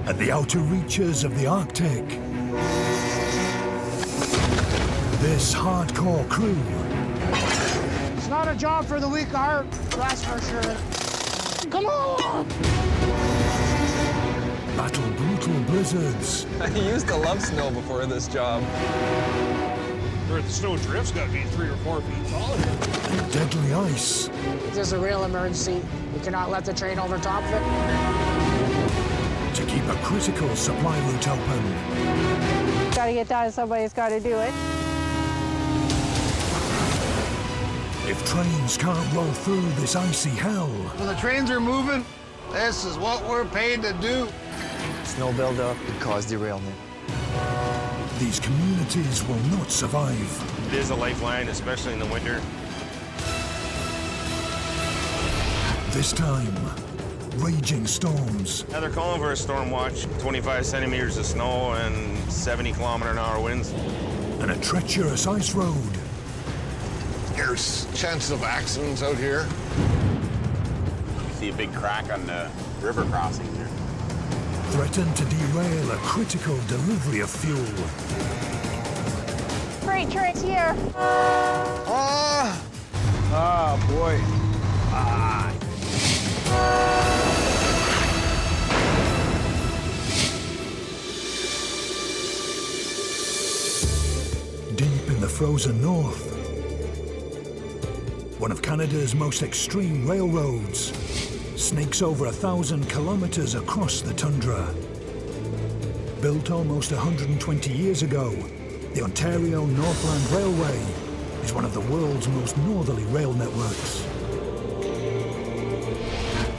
At the outer reaches of the Arctic, this hardcore crew... It's not a job for the weak of heart, that's for sure. Come on! Battle brutal blizzards. I used to love snow before this job. Or the snow drift's got to be 3 or 4 feet tall. And deadly ice. This is a real emergency. We cannot let the train overtop it. To keep a critical supply route open. Gotta get done, somebody's gotta do it. If trains can't roll through this icy hell... When the trains are moving, this is what we're paid to do. Snow buildup could cause derailment. These communities will not survive. It is a lifeline, especially in the winter. This time, raging storms. Now they're calling for a storm watch, 25 centimeters of snow and 70-kilometer-an-hour winds. And a treacherous ice road. There's chances of accidents out here. You see a big crack on the river crossing there. Threaten to derail a critical delivery of fuel. Freight train's here. Oh, boy. Deep in the frozen north, one of Canada's most extreme railroads snakes over 1,000 kilometers across the tundra. Built almost 120 years ago, the Ontario Northland Railway is one of the world's most northerly rail networks.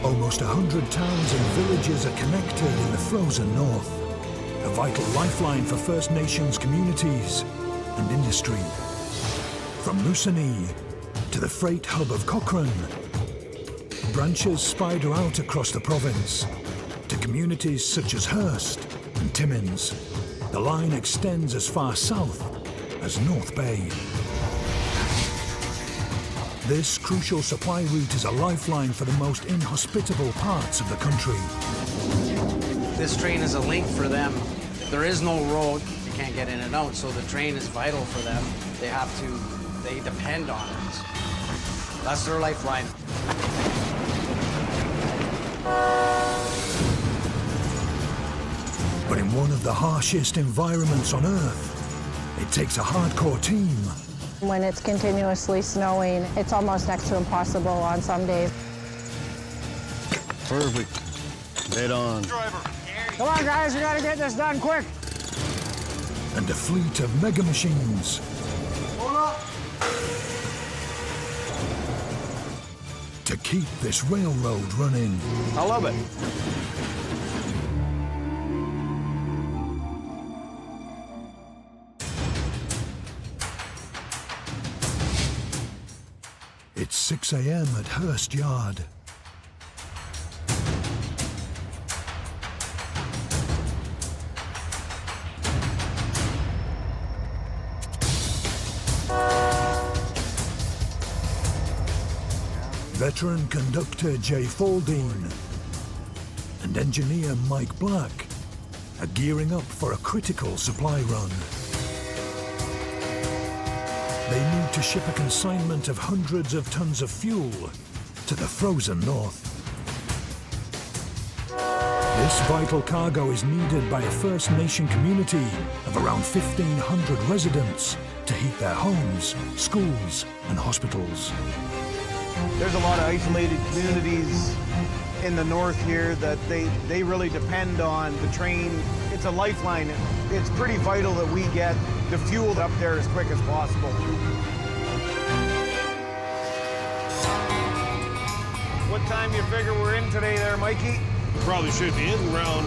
Almost 100 towns and villages are connected in the frozen north, a vital lifeline for First Nations communities and industry. From Moosonee to the freight hub of Cochrane, branches spider out across the province. To communities such as Hearst and Timmins, the line extends as far south as North Bay. This crucial supply route is a lifeline for the most inhospitable parts of the country. This train is a link for them. There is no road, you can't get in and out, so the train is vital for them. They depend on it. That's their lifeline. But in one of the harshest environments on Earth, it takes a hardcore team. When it's continuously snowing, it's almost next to impossible on some days. Perfect. Head on. Come on, guys, we gotta get this done quick. And a fleet of mega machines. Hold up. To keep this railroad running. I love it. It's 6 a.m. at Hearst Yard. Veteran conductor Jay Faldine and engineer Mike Black are gearing up for a critical supply run. They need to ship a consignment of hundreds of tons of fuel to the frozen north. This vital cargo is needed by a First Nation community of around 1,500 residents to heat their homes, schools, and hospitals. There's a lot of isolated communities in the north here that they really depend on the train. It's a lifeline. It's pretty vital that we get the fuel up there as quick as possible. What time you figure we're in today there, Mikey? Probably should be in around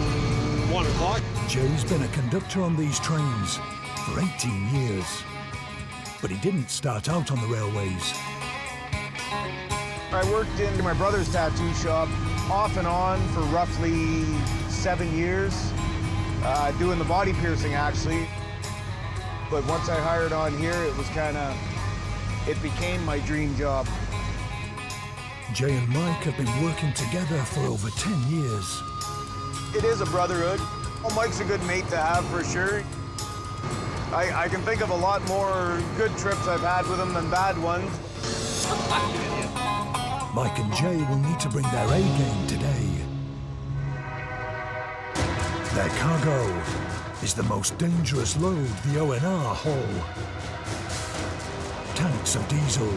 1 o'clock. Jay's been a conductor on these trains for 18 years, but he didn't start out on the railways. I worked in my brother's tattoo shop off and on for roughly 7 years, doing the body piercing actually. But once I hired on here, it became my dream job. Jay and Mike have been working together for over 10 years. It is a brotherhood. Well, Mike's a good mate to have for sure. I can think of a lot more good trips I've had with him than bad ones. Mike and Jay will need to bring their A game today. Their cargo is the most dangerous load the ONR haul. Tanks of diesel,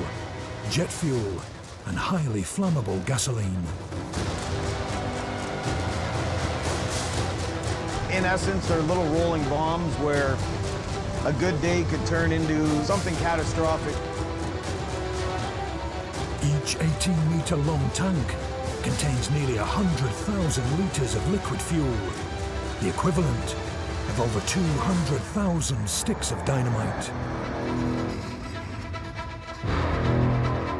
jet fuel, and highly flammable gasoline. In essence, they're little rolling bombs where a good day could turn into something catastrophic. Each 18-meter-long tank contains nearly 100,000 liters of liquid fuel, the equivalent of over 200,000 sticks of dynamite.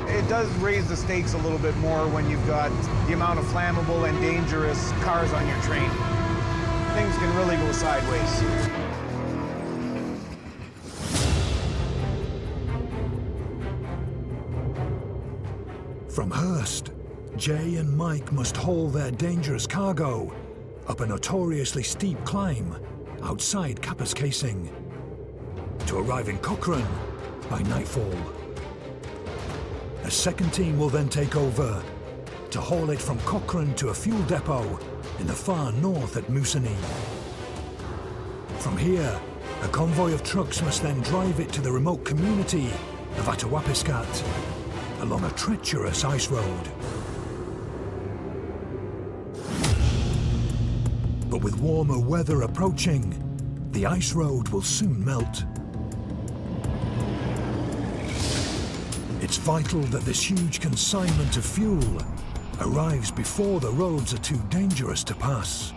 It does raise the stakes a little bit more when you've got the amount of flammable and dangerous cars on your train. Things can really go sideways. From Hearst, Jay and Mike must haul their dangerous cargo up a notoriously steep climb outside Kapuskasing to arrive in Cochrane by nightfall. A second team will then take over to haul it from Cochrane to a fuel depot in the far north at Moosonee. From here, a convoy of trucks must then drive it to the remote community of Attawapiskat along a treacherous ice road. But with warmer weather approaching, the ice road will soon melt. It's vital that this huge consignment of fuel arrives before the roads are too dangerous to pass.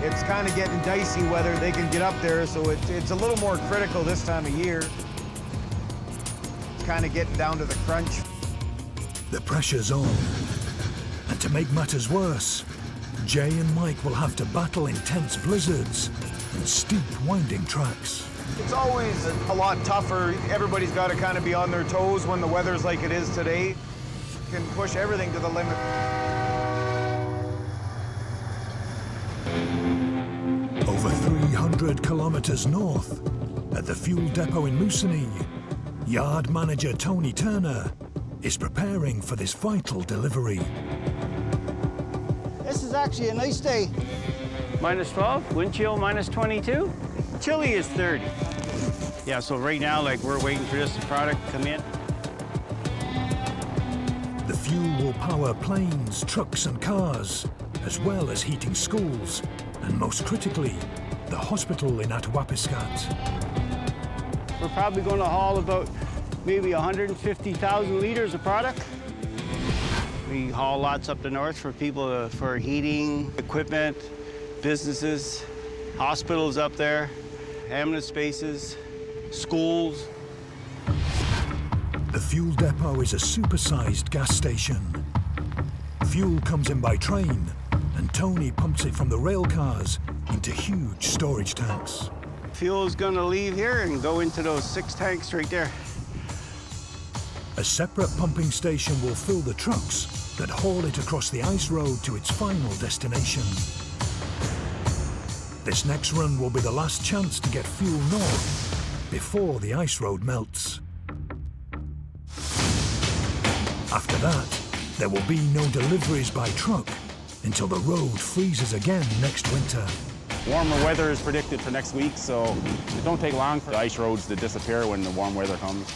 It's kind of getting dicey whether they can get up there, so it's a little more critical this time of year. It's kind of getting down to the crunch. The pressure's on. And to make matters worse, Jay and Mike will have to battle intense blizzards and steep, winding tracks. It's always a lot tougher. Everybody's got to kind of be on their toes when the weather's like it is today. Can push everything to the limit. Over 300 kilometers north, at the fuel depot in Moosonee, yard manager Tony Turner is preparing for this vital delivery. This is actually a nice day. Minus 12, wind chill minus 22. Chilly is 30. Yeah, so right now, like, we're waiting for this product to come in. The fuel will power planes, trucks and cars, as well as heating schools, and most critically, the hospital in Attawapiskat. We're probably going to haul about maybe 150,000 liters of product. We haul lots up the north for people, for heating, equipment, businesses, hospitals up there, ambulance spaces, schools. The fuel depot is a supersized gas station. Fuel comes in by train, and Tony pumps it from the rail cars into huge storage tanks. Fuel is going to leave here and go into those 6 tanks right there. A separate pumping station will fill the trucks that haul it across the ice road to its final destination. This next run will be the last chance to get fuel north before the ice road melts. After that, there will be no deliveries by truck until the road freezes again next winter. Warmer weather is predicted for next week, so it don't take long for the ice roads to disappear when the warm weather comes.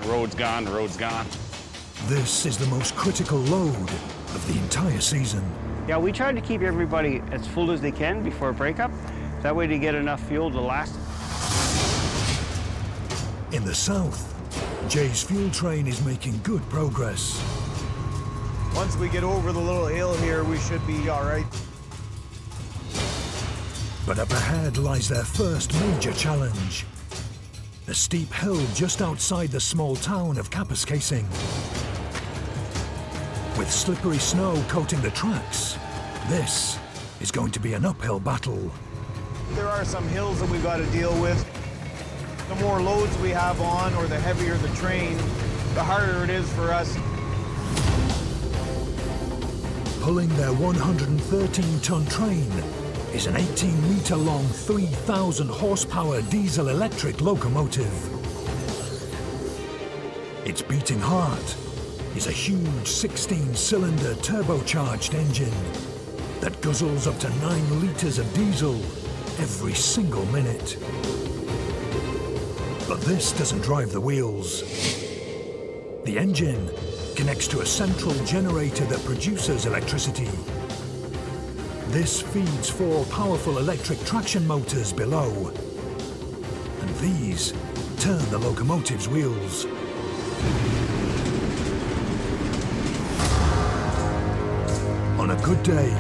The road's gone, the road's gone. This is the most critical load of the entire season. Yeah, we try to keep everybody as full as they can before breakup. That way they get enough fuel to last. In the south, Jay's fuel train is making good progress. Once we get over the little hill here, we should be all right. But up ahead lies their first major challenge. The steep hill just outside the small town of Kapuskasing. With slippery snow coating the tracks, this is going to be an uphill battle. There are some hills that we've got to deal with. The more loads we have on, or the heavier the train, the harder it is for us. Pulling their 113-ton train is an 18-meter-long, 3,000 horsepower diesel-electric locomotive. Its beating heart is a huge 16-cylinder turbocharged engine that guzzles up to 9 liters of diesel every single minute. But this doesn't drive the wheels. The engine connects to a central generator that produces electricity. This feeds 4 powerful electric traction motors below, and these turn the locomotive's wheels. On a good day,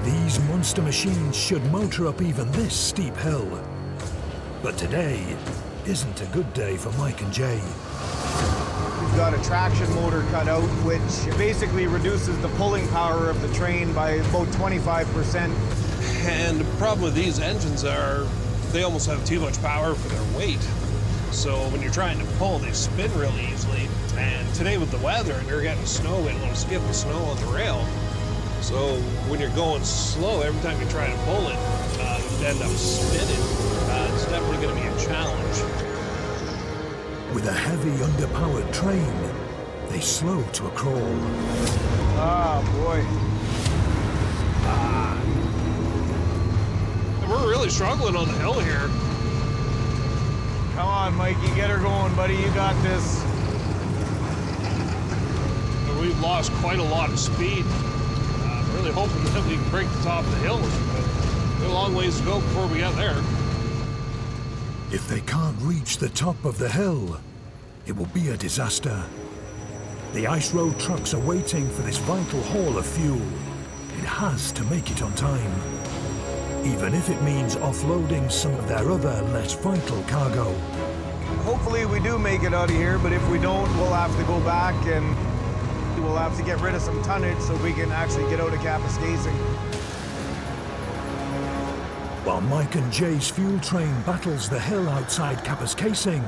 these monster machines should motor up even this steep hill. But today isn't a good day for Mike and Jay. We've got a traction motor cut out, which basically reduces the pulling power of the train by about 25%. And the problem with these engines are they almost have too much power for their weight. So when you're trying to pull, they spin really easily. And today with the weather, and you're getting snow, we don't want to skip the snow on the rail. So when you're going slow, every time you try to pull it, you end up spinning. It's definitely going to be a challenge. With a heavy, underpowered train, they slow to a crawl. Ah, boy. We're really struggling on the hill here. Come on, Mikey, get her going, buddy. You got this. We've lost quite a lot of speed. Really hoping that we can break the top of the hill, but there's a long ways to go before we get there. If they can't reach the top of the hill, it will be a disaster. The ice road trucks are waiting for this vital haul of fuel. It has to make it on time, even if it means offloading some of their other less vital cargo. Hopefully we do make it out of here, but if we don't, we'll have to go back and we'll have to get rid of some tonnage so we can actually get out of Kapuskasing. While Mike and Jay's fuel train battles the hill outside Kapuskasing,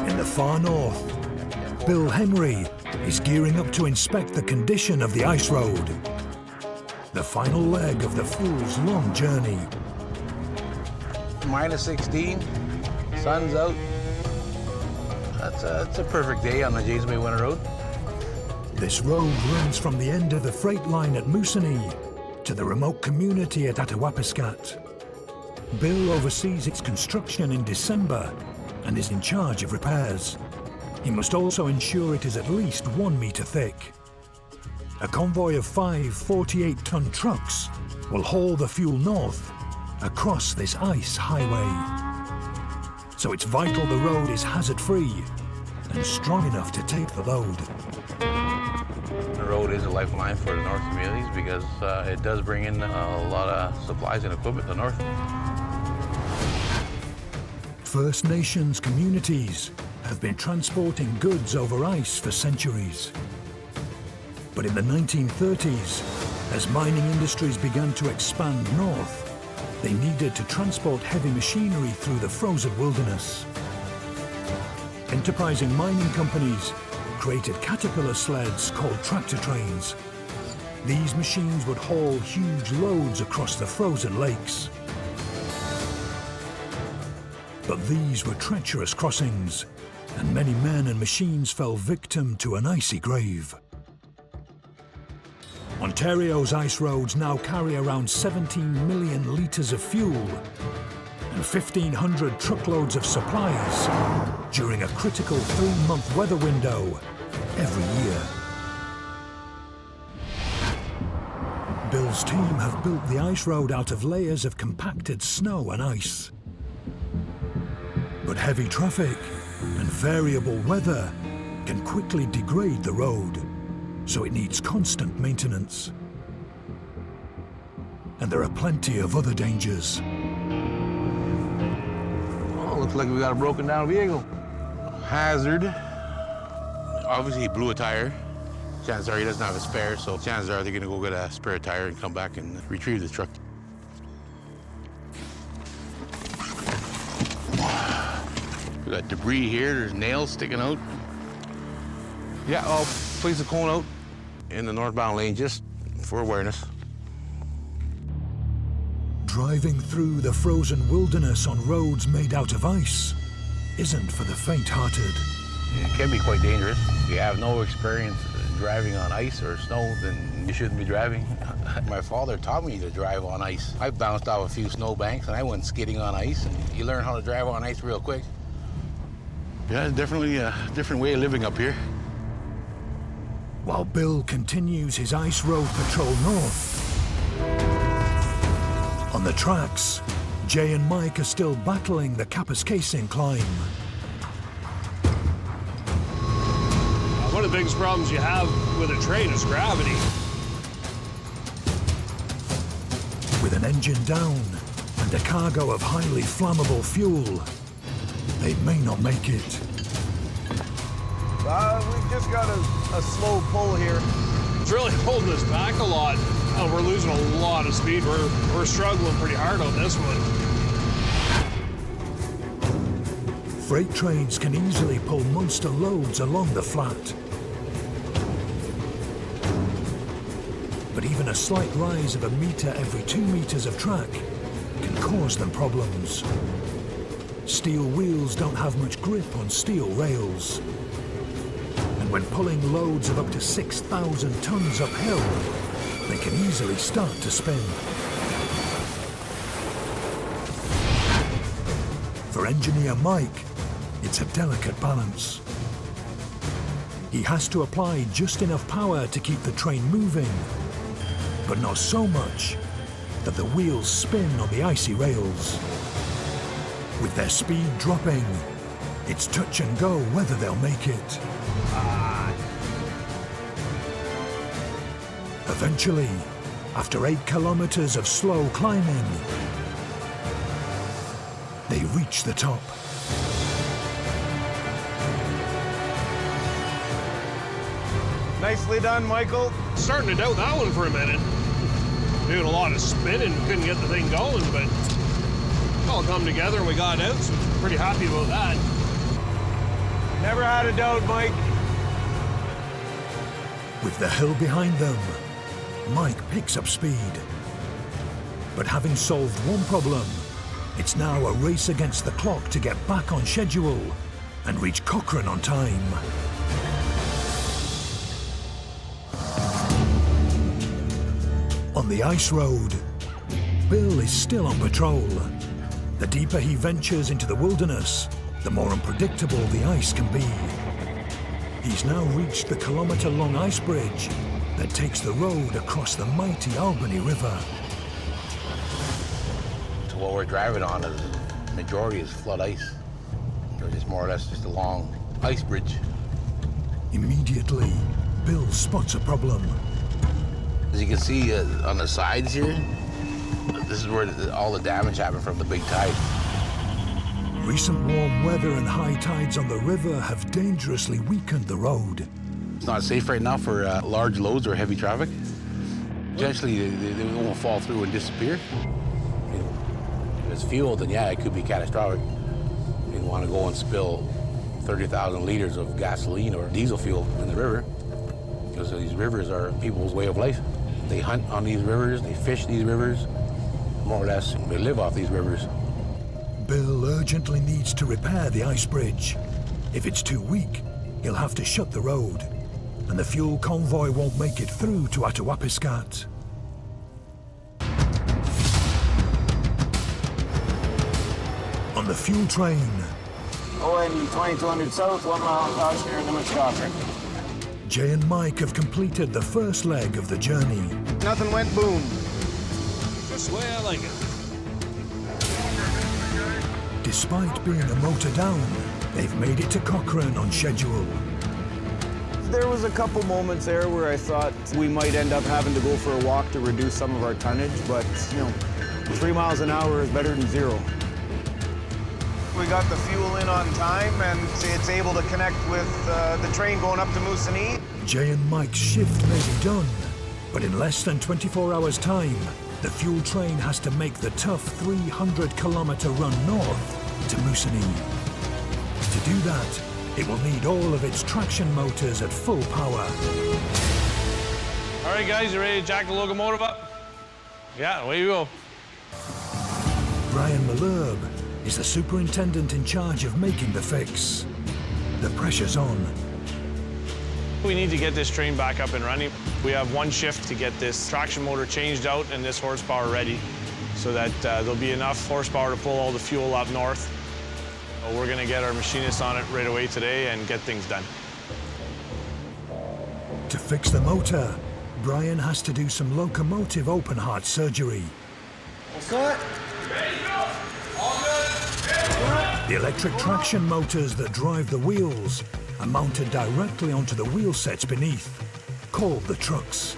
in the far north, Bill Henry is gearing up to inspect the condition of the ice road, the final leg of the fool's long journey. Minus 16, sun's out. That's a perfect day on the James Bay Winter Road. This road runs from the end of the freight line at Moosonee to the remote community at Atawapiskat. Bill oversees its construction in December and is in charge of repairs. He must also ensure it is at least 1 meter thick. A convoy of 5 48-ton trucks will haul the fuel north across this ice highway. So it's vital the road is hazard-free and strong enough to take the load. The road is a lifeline for the north communities because it does bring in a lot of supplies and equipment to the north. First Nations communities have been transporting goods over ice for centuries. But in the 1930s, as mining industries began to expand north, they needed to transport heavy machinery through the frozen wilderness. Enterprising mining companies created caterpillar sleds called tractor trains. These machines would haul huge loads across the frozen lakes. But these were treacherous crossings, and many men and machines fell victim to an icy grave. Ontario's ice roads now carry around 17 million litres of fuel and 1,500 truckloads of supplies during a critical 3-month weather window every year. Bill's team have built the ice road out of layers of compacted snow and ice. But heavy traffic and variable weather can quickly degrade the road, so it needs constant maintenance. And there are plenty of other dangers. Oh, looks like we got a broken down vehicle. Hazard. Obviously, he blew a tire. Chances are he doesn't have a spare, so chances are they're gonna go get a spare tire and come back and retrieve the truck. We got debris here, there's nails sticking out. Yeah, I'll place the cone out in the northbound lane just for awareness. Driving through the frozen wilderness on roads made out of ice isn't for the faint-hearted. It can be quite dangerous. If you have no experience driving on ice or snow, then you shouldn't be driving. My father taught me to drive on ice. I bounced off a few snowbanks and I went skidding on ice, and you learn how to drive on ice real quick. Yeah, it's definitely a different way of living up here. While Bill continues his ice road patrol north, on the tracks, Jay and Mike are still battling the Kapuskasing climb. One of the biggest problems you have with a train is gravity. With an engine down and a cargo of highly flammable fuel, they may not make it. We've just got a slow pull here. It's really holding us back a lot. We're losing a lot of speed. We're struggling pretty hard on this one. Freight trains can easily pull monster loads along the flat. But even a slight rise of a meter every 2 meters of track can cause them problems. Steel wheels don't have much grip on steel rails. And when pulling loads of up to 6,000 tons uphill, they can easily start to spin. For engineer Mike, it's a delicate balance. He has to apply just enough power to keep the train moving, but not so much that the wheels spin on the icy rails. With their speed dropping, it's touch and go whether they'll make it. Eventually, after 8 kilometers of slow climbing, they reach the top. Nicely done, Michael. Starting to doubt that one for a minute. Doing a lot of spinning, couldn't get the thing going, but it all come together and we got out, so pretty happy about that. Never had a doubt, Mike. With the hill behind them, Mike picks up speed. But having solved one problem, it's now a race against the clock to get back on schedule and reach Cochrane on time. On the ice road, Bill is still on patrol. The deeper he ventures into the wilderness, the more unpredictable the ice can be. He's now reached the kilometer-long ice bridge that takes the road across the mighty Albany River. So what we're driving on is, the majority is flood ice. So it's more or less just a long ice bridge. Immediately, Bill spots a problem. As you can see on the sides here, this is where all the damage happened from the big tide. Recent warm weather and high tides on the river have dangerously weakened the road. It's not safe right now for large loads or heavy traffic. Eventually, they won't fall through and disappear. If it's fuel, then yeah, it could be catastrophic. You don't want to go and spill 30,000 liters of gasoline or diesel fuel in the river, because these rivers are people's way of life. They hunt on these rivers, they fish these rivers, more or less, they live off these rivers. Bill urgently needs to repair the ice bridge. If it's too weak, he'll have to shut the road, and the fuel convoy won't make it through to Kapuskasing. On the fuel train, ON 2200 south, 1 mile past near limits Cochrane. Jay and Mike have completed the first leg of the journey. Nothing went boom. Just the way I like it. Despite being a motor down, they've made it to Cochrane on schedule. There was a couple moments there where I thought we might end up having to go for a walk to reduce some of our tonnage, but, 3 miles an hour is better than 0. We got the fuel in on time, and it's able to connect with the train going up to Moosonee. Jay and Mike's shift may be done, but in less than 24 hours' time, the fuel train has to make the tough 300-kilometer run north to Moosonee. To do that, it will need all of its traction motors at full power. All right, guys, you ready to jack the locomotive up? Yeah, away you go. Brian Malherbe is the superintendent in charge of making the fix. The pressure's on. We need to get this train back up and running. We have one shift to get this traction motor changed out and this horsepower ready so that there'll be enough horsepower to pull all the fuel up north. We're going to get our machinists on it right away today and get things done. To fix the motor, Brian has to do some locomotive open heart surgery. The electric traction motors that drive the wheels are mounted directly onto the wheel sets beneath, called the trucks.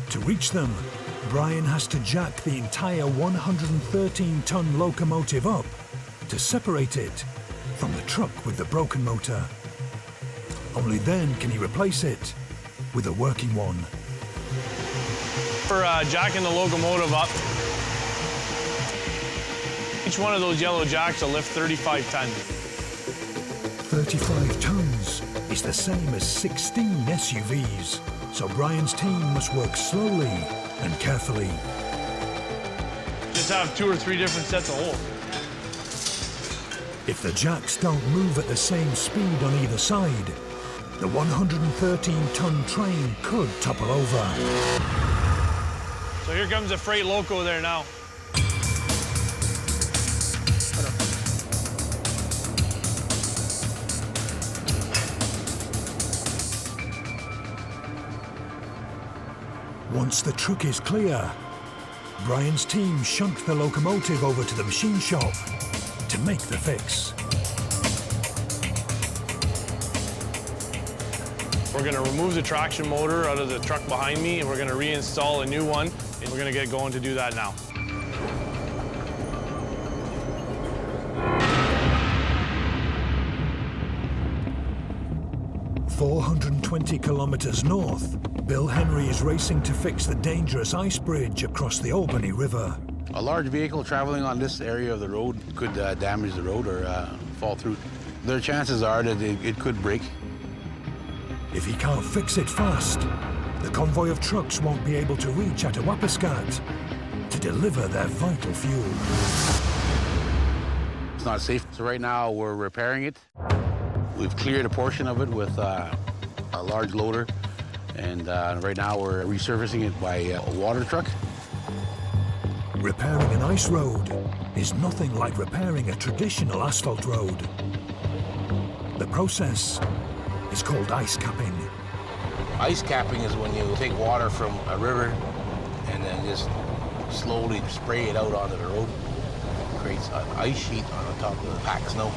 To reach them, Brian has to jack the entire 113-ton locomotive up to separate it from the truck with the broken motor. Only then can he replace it with a working one. For jacking the locomotive up, each one of those yellow jacks will lift 35 tons. 35 tons is the same as 16 SUVs, so Brian's team must work slowly and carefully. Just have 2 or 3 different sets of holes. If the jacks don't move at the same speed on either side, the 113-ton train could topple over. So here comes a freight loco there now. Once the truck is clear, Brian's team shunt the locomotive over to the machine shop to make the fix. We're going to remove the traction motor out of the truck behind me, and we're going to reinstall a new one, and we're going to get going to do that now. "420 kilometers north, Bill Henry is racing to fix the dangerous ice bridge across the Albany River. A large vehicle traveling on this area of the road could damage the road or fall through. Their chances are that it could break. If he can't fix it fast, the convoy of trucks won't be able to reach Kapuskasing to deliver their vital fuel. It's not safe. So right now we're repairing it. We've cleared a portion of it with a large loader, and right now we're resurfacing it by a water truck. Repairing an ice road is nothing like repairing a traditional asphalt road. The process is called ice capping. Ice capping is when you take water from a river and then just slowly spray it out onto the road. It creates an ice sheet on top of the packed snow.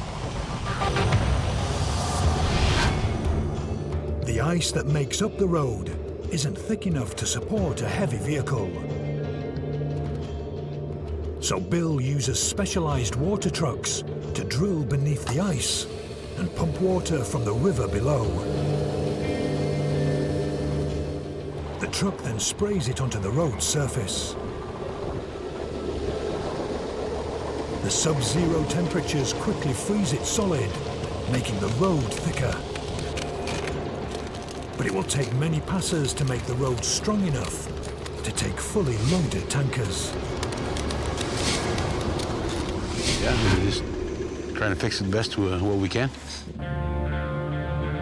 The ice that makes up the road isn't thick enough to support a heavy vehicle. So Bill uses specialized water trucks to drill beneath the ice and pump water from the river below. The truck then sprays it onto the road surface. The sub-zero temperatures quickly freeze it solid, making the road thicker. But it will take many passers to make the road strong enough to take fully loaded tankers. Yeah, we're just trying to fix it best to what we can.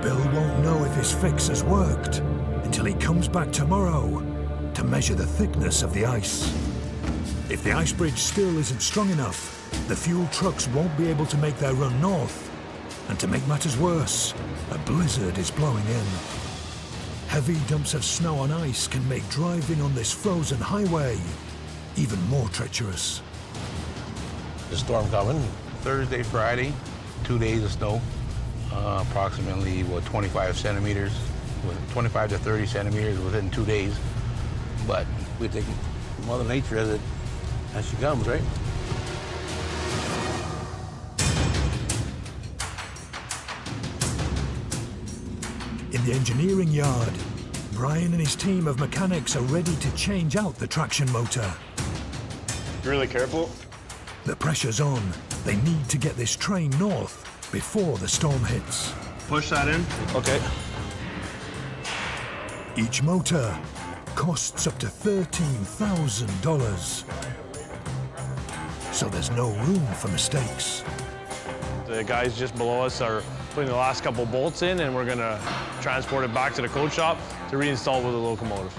Bill won't know if his fix has worked until he comes back tomorrow to measure the thickness of the ice. If the ice bridge still isn't strong enough, the fuel trucks won't be able to make their run north. And to make matters worse, a blizzard is blowing in. Heavy dumps of snow on ice can make driving on this frozen highway even more treacherous. The storm coming Thursday, Friday, 2 days of snow, approximately 25 centimeters, 25 to 30 centimeters within 2 days. But we take Mother Nature as she comes, right? In the engineering yard, Brian and his team of mechanics are ready to change out the traction motor. Really careful. The pressure's on. They need to get this train north before the storm hits. Push that in. Okay. Each motor costs up to $13,000. So there's no room for mistakes. The guys just below us are putting the last couple bolts in, and we're going to transport it back to the coach shop to reinstall with the locomotive.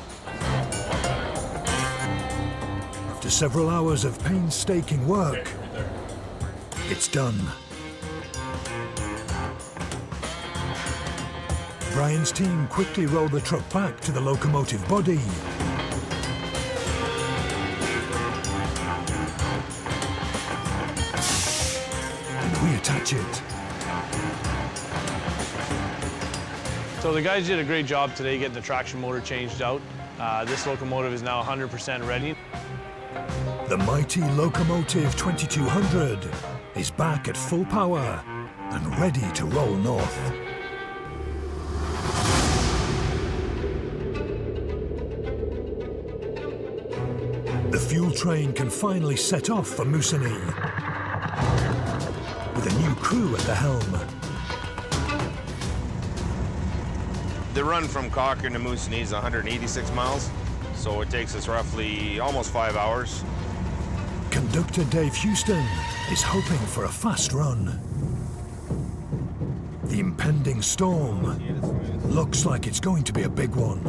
After several hours of painstaking work, it's done. Brian's team quickly rolled the truck back to the locomotive body. And reattach it. So the guys did a great job today getting the traction motor changed out. This locomotive is now 100% ready. The mighty Locomotive 2200 is back at full power and ready to roll north. The fuel train can finally set off for Moosonee with a new crew at the helm. The run from Cochrane to Moosonee is 186 miles, so it takes us roughly almost 5 hours. Conductor Dave Houston is hoping for a fast run. The impending storm looks like it's going to be a big one.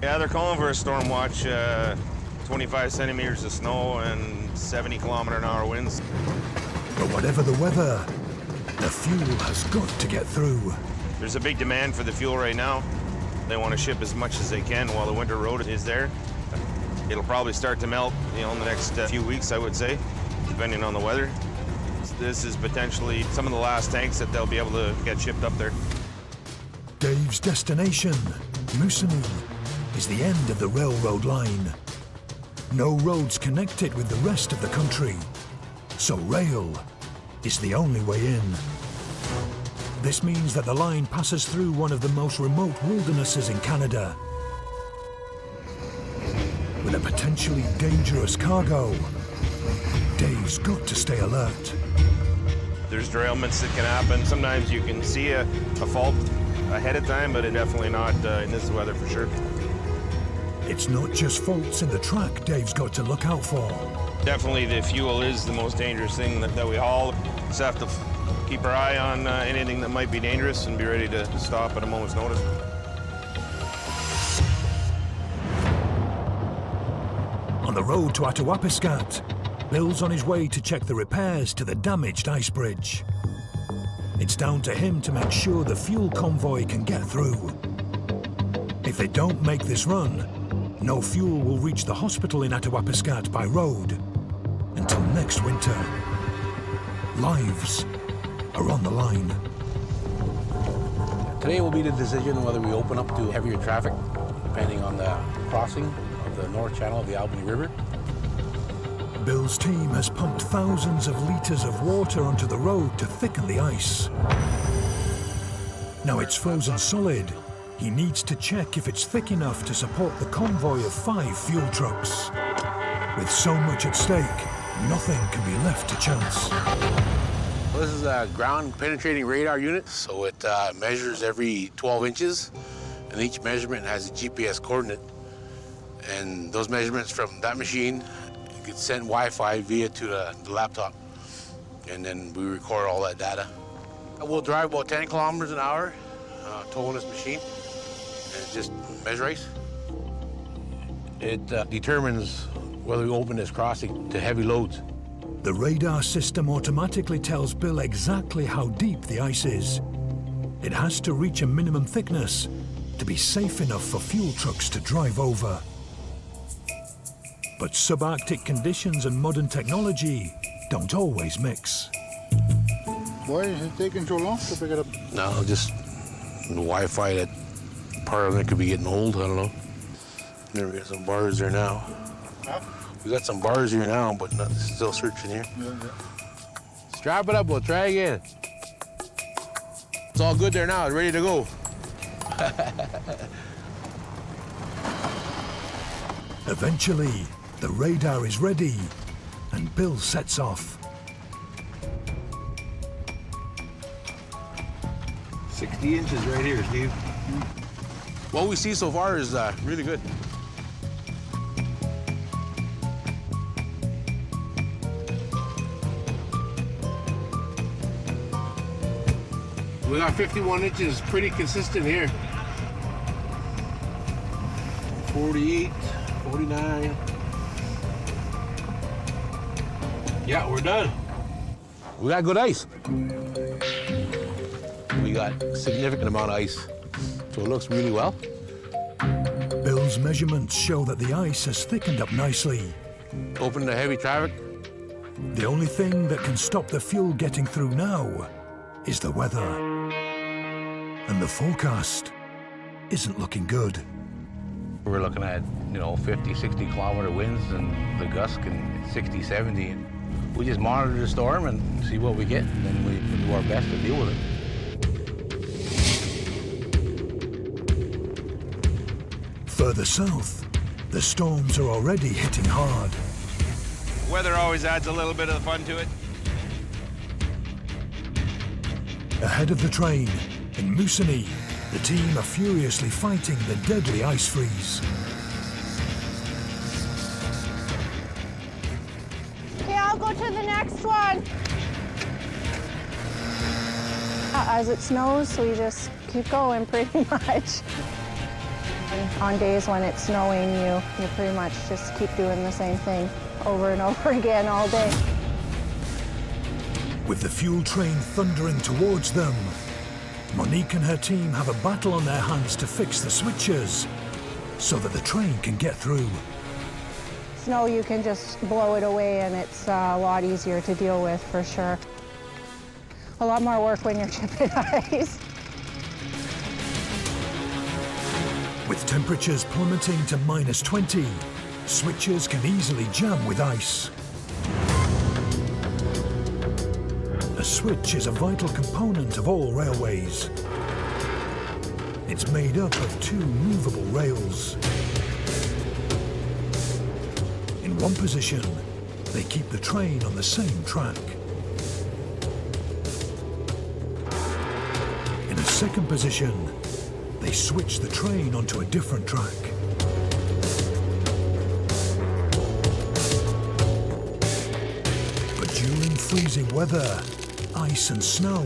Yeah, they're calling for a storm watch, 25 centimeters of snow and 70-kilometer-an-hour winds. But whatever the weather, the fuel has got to get through. There's a big demand for the fuel right now. They want to ship as much as they can while the winter road is there. It'll probably start to melt, in the next few weeks, I would say, depending on the weather. This is potentially some of the last tanks that they'll be able to get shipped up there. Dave's destination, Moosonee, is the end of the railroad line. No roads connected with the rest of the country, so rail is the only way in. This means that the line passes through one of the most remote wildernesses in Canada. With a potentially dangerous cargo, Dave's got to stay alert. There's derailments that can happen. Sometimes you can see a fault ahead of time, but definitely not in this weather for sure. It's not just faults in the track Dave's got to look out for. Definitely the fuel is the most dangerous thing that we haul. Just have to keep our eye on anything that might be dangerous and be ready to stop at a moment's notice. On the road to Kapuskasing, Bill's on his way to check the repairs to the damaged ice bridge. It's down to him to make sure the fuel convoy can get through. If they don't make this run, no fuel will reach the hospital in Kapuskasing by road until next winter. Lives are on the line. Today will be the decision whether we open up to heavier traffic, depending on the crossing of the North Channel of the Albany River. Bill's team has pumped thousands of liters of water onto the road to thicken the ice. Now it's frozen solid. He needs to check if it's thick enough to support the convoy of 5 fuel trucks. With so much at stake, nothing can be left to chance. Well, this is a ground penetrating radar unit, so it measures every 12 inches, and each measurement has a GPS coordinate. And those measurements from that machine get sent Wi-Fi via to the laptop, and then we record all that data. We'll drive about 10 kilometers an hour, towing this machine, and just measure ice. It determines whether we open this crossing to heavy loads. The radar system automatically tells Bill exactly how deep the ice is. It has to reach a minimum thickness to be safe enough for fuel trucks to drive over. But subarctic conditions and modern technology don't always mix. Why is it taking so long to pick it up? No, just the Wi-Fi, that part of it could be getting old, I don't know. There we got some bars there now. Huh? We got some bars here now, but not, still searching here. Yeah. Strap it up, we'll try again. It's all good there now, it's ready to go. Eventually, the radar is ready, and Bill sets off. 50 inches right here, Steve. What we see so far is really good. We got 51 inches, pretty consistent here. 48, 49. Yeah, we're done. We got good ice. We got a significant amount of ice, so it looks really well. Bill's measurements show that the ice has thickened up nicely. Open to heavy traffic. The only thing that can stop the fuel getting through now is the weather. And the forecast isn't looking good. We're looking at, 50, 60 kilometer winds, and the gusts can 60, 70. And we just monitor the storm and see what we get, and then we do our best to deal with it. Further south, the storms are already hitting hard. Weather always adds a little bit of fun to it. Ahead of the train, in Moosonee, the team are furiously fighting the deadly ice freeze. Okay, I'll go to the next one. As it snows, we just keep going pretty much. And on days when it's snowing, you pretty much just keep doing the same thing over and over again all day. With the fuel train thundering towards them, Monique and her team have a battle on their hands to fix the switches so that the train can get through. Snow, you can just blow it away and it's a lot easier to deal with for sure. A lot more work when you're chipping ice. With temperatures plummeting to -20, switches can easily jam with ice. A switch is a vital component of all railways. It's made up of two movable rails. In one position, they keep the train on the same track. In a second position, they switch the train onto a different track. But during freezing weather, ice and snow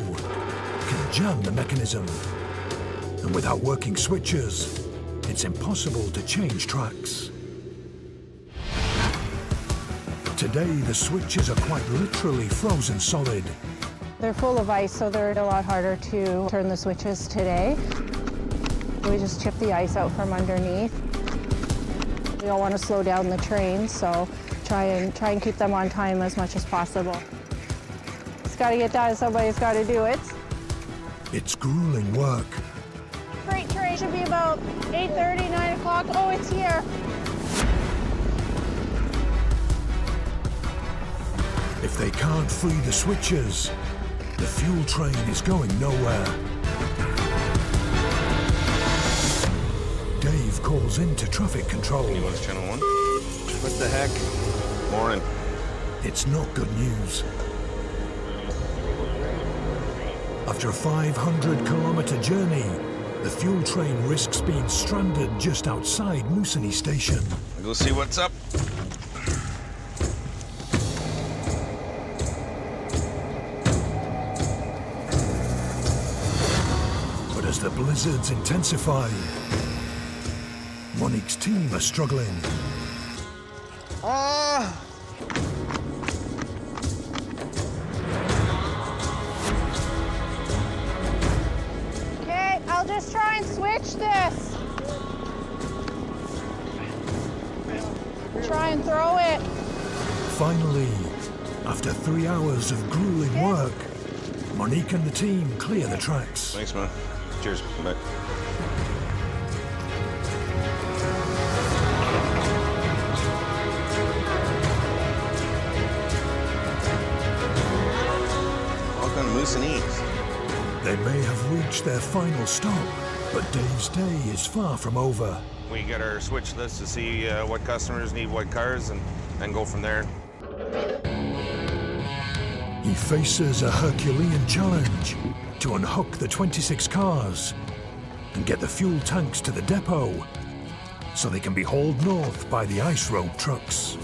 can jam the mechanism. And without working switches, it's impossible to change tracks. Today, the switches are quite literally frozen solid. They're full of ice, so they're a lot harder to turn the switches today. We just chip the ice out from underneath. We don't want to slow down the train, so try and keep them on time as much as possible. It's got to get done. Somebody's got to do it. It's grueling work. Freight train should be about 8:30, 9 o'clock. Oh, it's here. If they can't free the switches, the fuel train is going nowhere. Dave calls into traffic control. You want channel 1? What the heck? Morning. It's not good news. After a 500-kilometer journey, the fuel train risks being stranded just outside Moosonee Station. I'll go see what's up. But as the blizzards intensify, Monique's team are struggling. Okay, I'll just try and switch this. Try and throw it. Finally, after 3 hours of grueling work, Monique and the team clear the tracks. Thanks, man. Cheers. Bye. Welcome to Moosonee. They may have reached their final stop, but Dave's day is far from over. We get our switch list to see what customers need what cars and go from there. He faces a Herculean challenge to unhook the 26 cars and get the fuel tanks to the depot so they can be hauled north by the ice road trucks.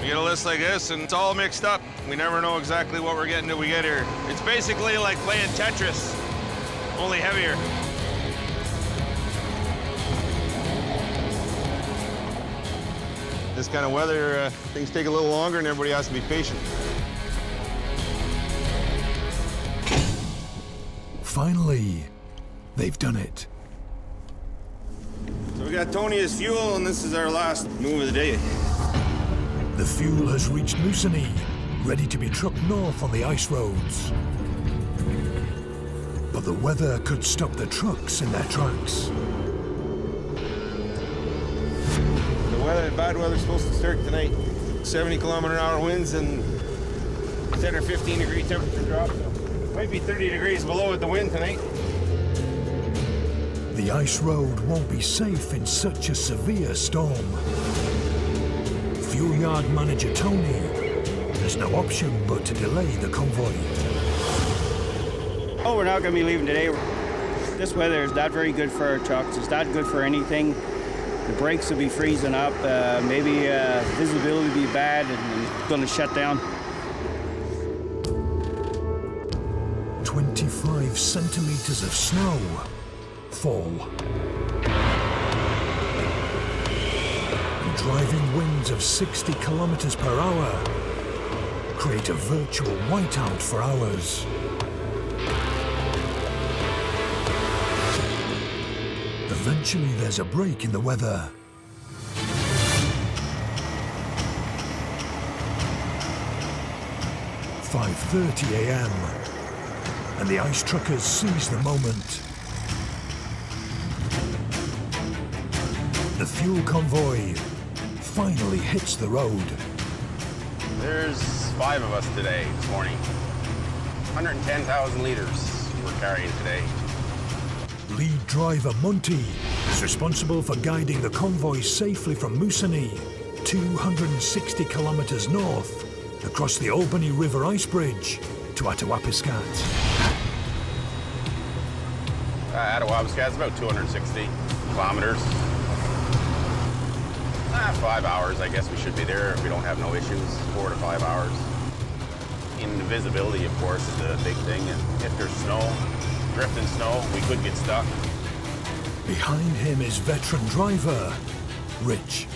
We get a list like this and it's all mixed up. We never know exactly what we're getting till we get here. It's basically like playing Tetris, only heavier. This kind of weather, things take a little longer and everybody has to be patient. Finally, they've done it. So we got Tony as fuel and this is our last move of the day. The fuel has reached Moosonee, ready to be trucked north on the ice roads. But the weather could stop the trucks in their tracks. Bad weather's supposed to start tonight. 70-kilometer-an-hour winds and 10 or 15-degree temperature drop. So might be 30 degrees below with the wind tonight. The ice road won't be safe in such a severe storm. Fuel yard manager Tony has no option but to delay the convoy. Oh, we're not going to be leaving today. This weather is not very good for our trucks. It's not good for anything. The brakes will be freezing up. Maybe visibility will be bad and it's going to shut down. 25 centimeters of snow fall. And driving winds of 60 kilometers per hour create a virtual whiteout for hours. Eventually, there's a break in the weather. "5:30 a.m. and the ice truckers seize the moment. The fuel convoy finally hits the road. There's 5 of us today, this morning. 110,000 liters we're carrying today. Lead driver Monty is responsible for guiding the convoy safely from Moosonee, 260 kilometers north, across the Albany River ice bridge to Kapuskasing. Kapuskasing's about 260 kilometers. 5 hours, I guess we should be there if we don't have no issues, 4 to 5 hours. Invisibility, of course, is a big thing, and if there's snow, drifting snow, we could get stuck. Behind him is veteran driver Rich.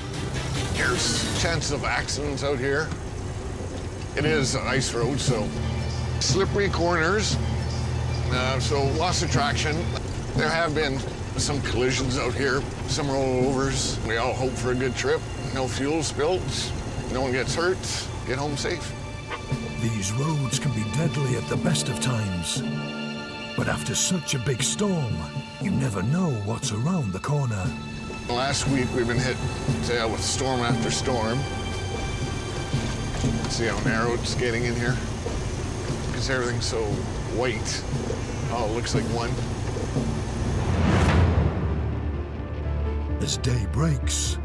There's chances of accidents out here. It is an ice road, so slippery corners, so lots of traction. There have been some collisions out here, some rollovers. We all hope for a good trip. No fuel spills, no one gets hurt, get home safe. These roads can be deadly at the best of times. But after such a big storm, you never know what's around the corner. Last week we've been hit with storm after storm. See how narrow it's getting in here? Because everything's so white. Oh, it looks like one. As day breaks,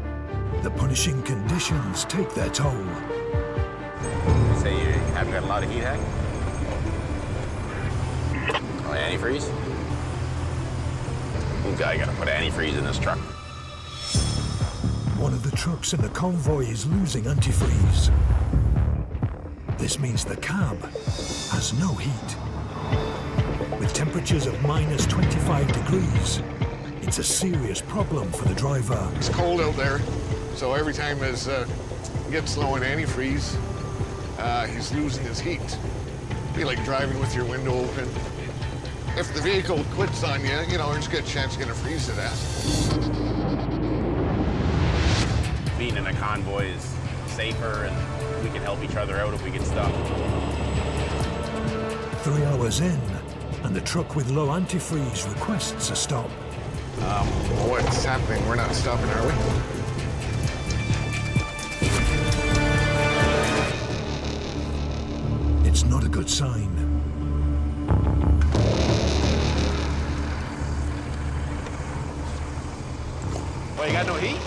the punishing conditions take their toll. You say you haven't got a lot of heat, Hank? Oh, antifreeze? I gotta put antifreeze in this truck. One of the trucks in the convoy is losing antifreeze. This means the cab has no heat. With temperatures of minus 25 degrees, it's a serious problem for the driver. It's cold out there, so every time it gets low in antifreeze, he's losing his heat. It'd be like driving with your window open. If the vehicle quits on you, there's a good chance you're gonna freeze to death. Being in a convoy is safer, and we can help each other out if we get stuck. 3 hours in, and the truck with low antifreeze requests a stop. What's happening? We're not stopping, are we? It's not a good sign. Well, you got no heat?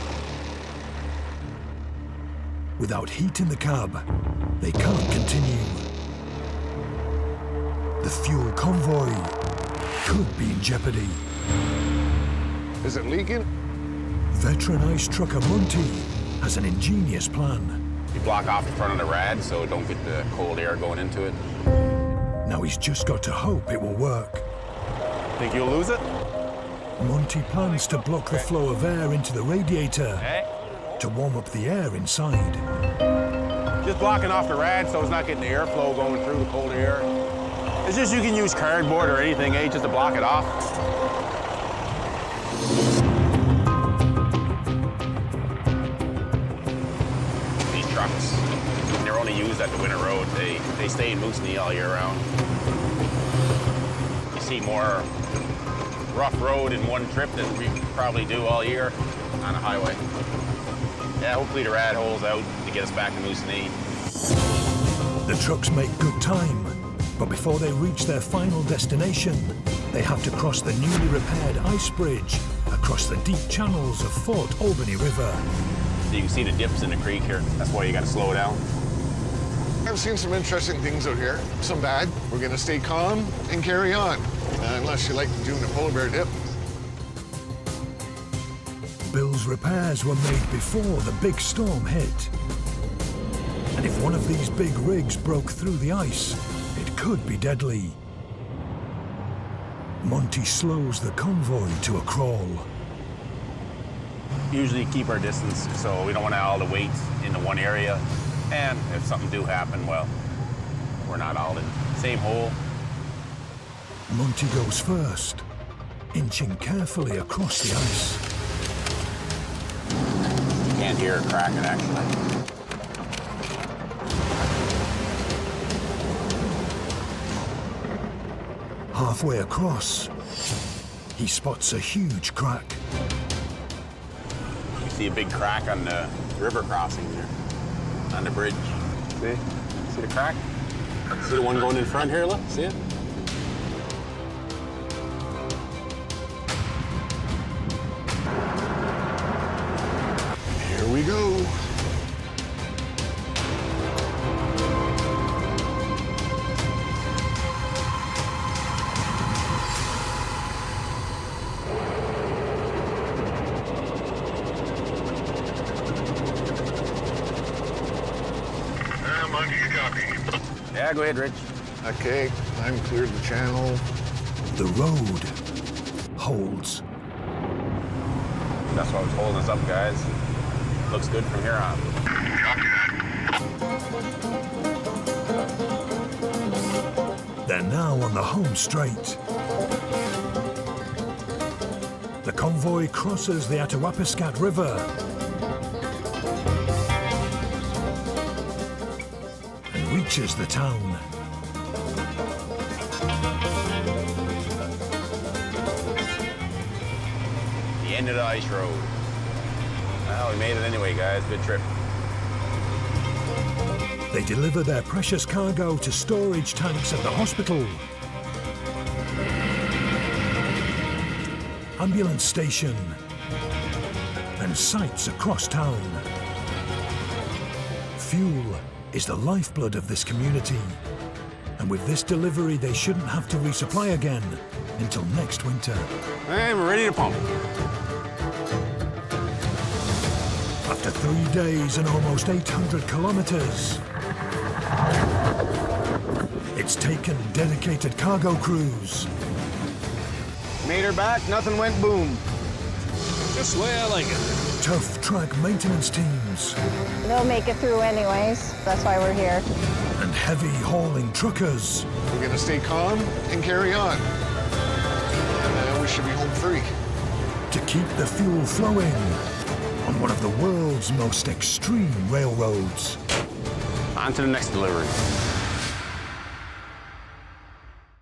Without heat in the cab, they can't continue. The fuel convoy could be in jeopardy. Is it leaking? Veteran ice trucker Monty has an ingenious plan. You block off the front of the rad so it don't get the cold air going into it. Now he's just got to hope it will work. Think you'll lose it? Monty plans to block the flow of air into the radiator to warm up the air inside. Just blocking off the rad so it's not getting the airflow going through the cold air. It's just you can use cardboard or anything, just to block it off. These trucks, they're only used at the winter road. They stay in Moosonee all year round. You see more rough road in one trip than we probably do all year on a highway. Yeah, hopefully the rad holds out to get us back to Moosonee. The trucks make good time, but before they reach their final destination, they have to cross the newly repaired ice bridge across the deep channels of Fort Albany River. You can see the dips in the creek here. That's why you got to slow down. I've seen some interesting things out here, some bad. We're gonna stay calm and carry on, unless you like doing a polar bear dip. Bill's repairs were made before the big storm hit. And if one of these big rigs broke through the ice, it could be deadly. Monty slows the convoy to a crawl. Usually keep our distance, so we don't want all the weight into one area. And if something do happen, well, we're not all in the same hole. Monty goes first, inching carefully across the ice. You can't hear it cracking, actually. Halfway across, he spots a huge crack. You see a big crack on the river crossing there, on the bridge. See the crack? See the one going in front here, look, see it? Here we go. Yeah, go ahead, Rich. Okay, I'm cleared the channel. The road holds. That's what was holding us up, guys. Looks good from here on. They're now on the home straight. The convoy crosses the Kapuskasing River and reaches the town. The end of the ice road. Well, we made it anyway, guys. Good trip. They deliver their precious cargo to storage tanks at the hospital, ambulance station, and sites across town. Fuel is the lifeblood of this community, and with this delivery, they shouldn't have to resupply again until next winter. And we're ready to pump. After 3 days and almost 800 kilometers, it's taken dedicated cargo crews. Made her back, nothing went boom. Just the way I like it. Tough track maintenance teams. They'll make it through anyways. That's why we're here. And heavy hauling truckers. We're gonna stay calm and carry on. And we should be home free. To keep the fuel flowing on one of the world's most extreme railroads. On to the next delivery.